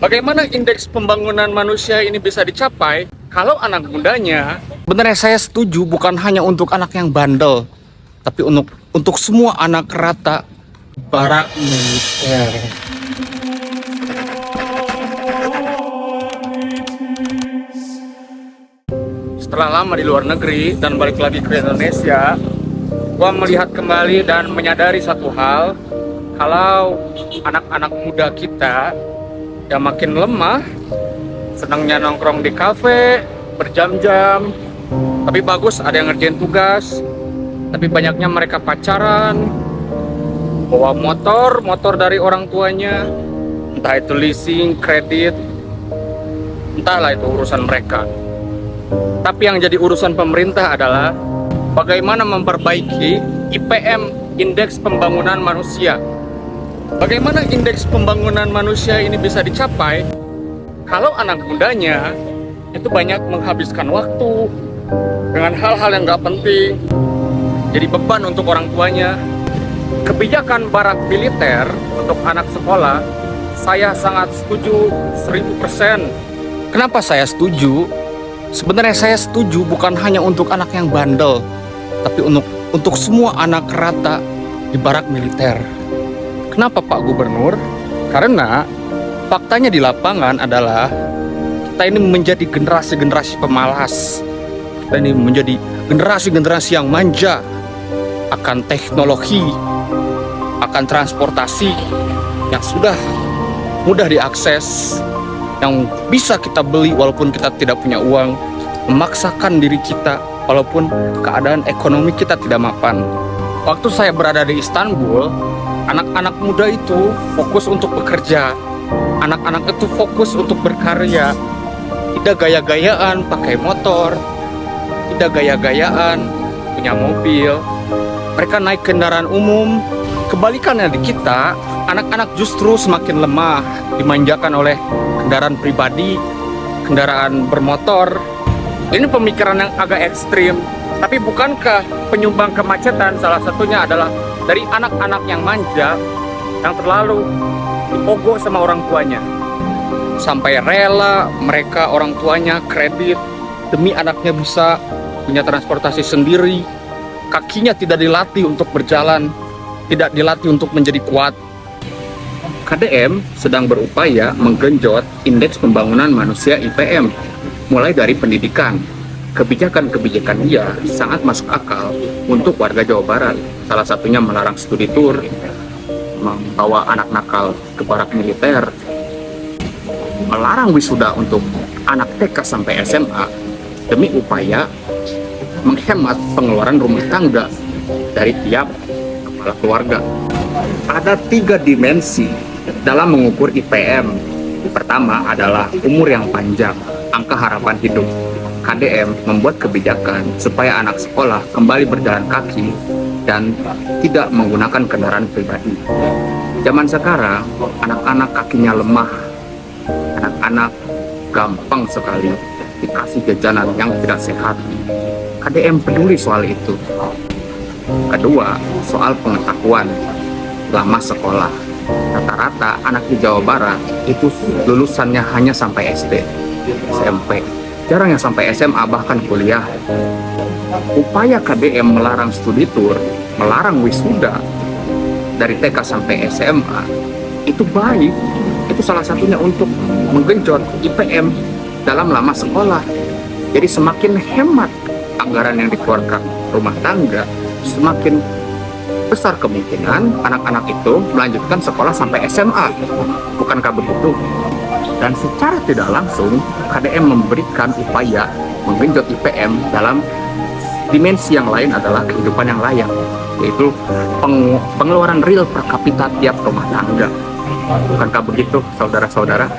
Bagaimana indeks pembangunan manusia ini bisa dicapai kalau anak mudanya? Sebenarnya saya setuju bukan hanya untuk anak yang bandel, tapi untuk semua anak rata. Barak militer. Setelah lama di luar negeri dan balik lagi ke Indonesia, gua melihat kembali dan menyadari satu hal, kalau anak-anak muda kita yang makin lemah, senangnya nongkrong di kafe berjam-jam, tapi bagus ada yang ngerjain tugas, tapi banyaknya mereka pacaran, bawa motor dari orang tuanya, entah itu leasing, kredit, entahlah itu urusan mereka. Tapi yang jadi urusan pemerintah adalah bagaimana memperbaiki IPM, indeks pembangunan manusia. Bagaimana indeks pembangunan manusia ini bisa dicapai kalau anak mudanya itu banyak menghabiskan waktu dengan hal-hal yang nggak penting, jadi beban untuk orang tuanya. Kebijakan barak militer untuk anak sekolah, saya sangat setuju 1000%. Kenapa saya setuju? Sebenarnya saya setuju bukan hanya untuk anak yang bandel, tapi untuk semua anak rata di barak militer. Kenapa Pak Gubernur? Karena faktanya di lapangan adalah kita ini menjadi generasi-generasi pemalas. Kita ini menjadi generasi-generasi yang manja akan teknologi, akan transportasi yang sudah mudah diakses, yang bisa kita beli walaupun kita tidak punya uang, memaksakan diri kita walaupun keadaan ekonomi kita tidak mapan. Waktu saya berada di Istanbul, anak-anak muda itu fokus untuk bekerja, anak-anak itu fokus untuk berkarya, tidak gaya-gayaan pakai motor, tidak gaya-gayaan punya mobil, mereka naik kendaraan umum. Kebalikannya di kita, anak-anak justru semakin lemah, dimanjakan oleh kendaraan pribadi, kendaraan bermotor. Ini pemikiran yang agak ekstrim, tapi bukankah penyumbang kemacetan salah satunya adalah dari anak-anak yang manja, yang terlalu dipogok sama orang tuanya, sampai rela mereka orang tuanya kredit demi anaknya bisa punya transportasi sendiri. Kakinya tidak dilatih untuk berjalan, tidak dilatih untuk menjadi kuat. KDM sedang berupaya menggenjot indeks pembangunan manusia IPM, mulai dari pendidikan. Kebijakan-kebijakan dia sangat masuk akal untuk warga Jawa Barat. Salah satunya melarang studi tour, membawa anak nakal ke barak militer, melarang wisuda untuk anak TK sampai SMA demi upaya menghemat pengeluaran rumah tangga dari tiap kepala keluarga. Ada 3 dimensi dalam mengukur IPM. Pertama adalah umur yang panjang, angka harapan hidup. KDM membuat kebijakan supaya anak sekolah kembali berjalan kaki dan tidak menggunakan kendaraan pribadi. Zaman sekarang, anak-anak kakinya lemah, anak-anak gampang sekali dikasih jajanan yang tidak sehat. KDM peduli soal itu. Kedua, soal pengetahuan lama sekolah. Rata-rata anak di Jawa Barat itu lulusannya hanya sampai SD, SMP. Jarang yang sampai SMA bahkan kuliah. Upaya KDM melarang studi tour, melarang wisuda dari TK sampai SMA itu baik. Itu salah satunya untuk menggenjot IPM dalam lama sekolah. Jadi semakin hemat anggaran yang dikeluarkan rumah tangga, semakin besar kemungkinan anak-anak itu melanjutkan sekolah sampai SMA. Bukankah begitu? Dan secara tidak langsung, KDM memberikan upaya menggenjot IPM dalam dimensi yang lain adalah kehidupan yang layak, yaitu pengeluaran real per kapita tiap rumah tangga. Bukankah begitu, saudara-saudara?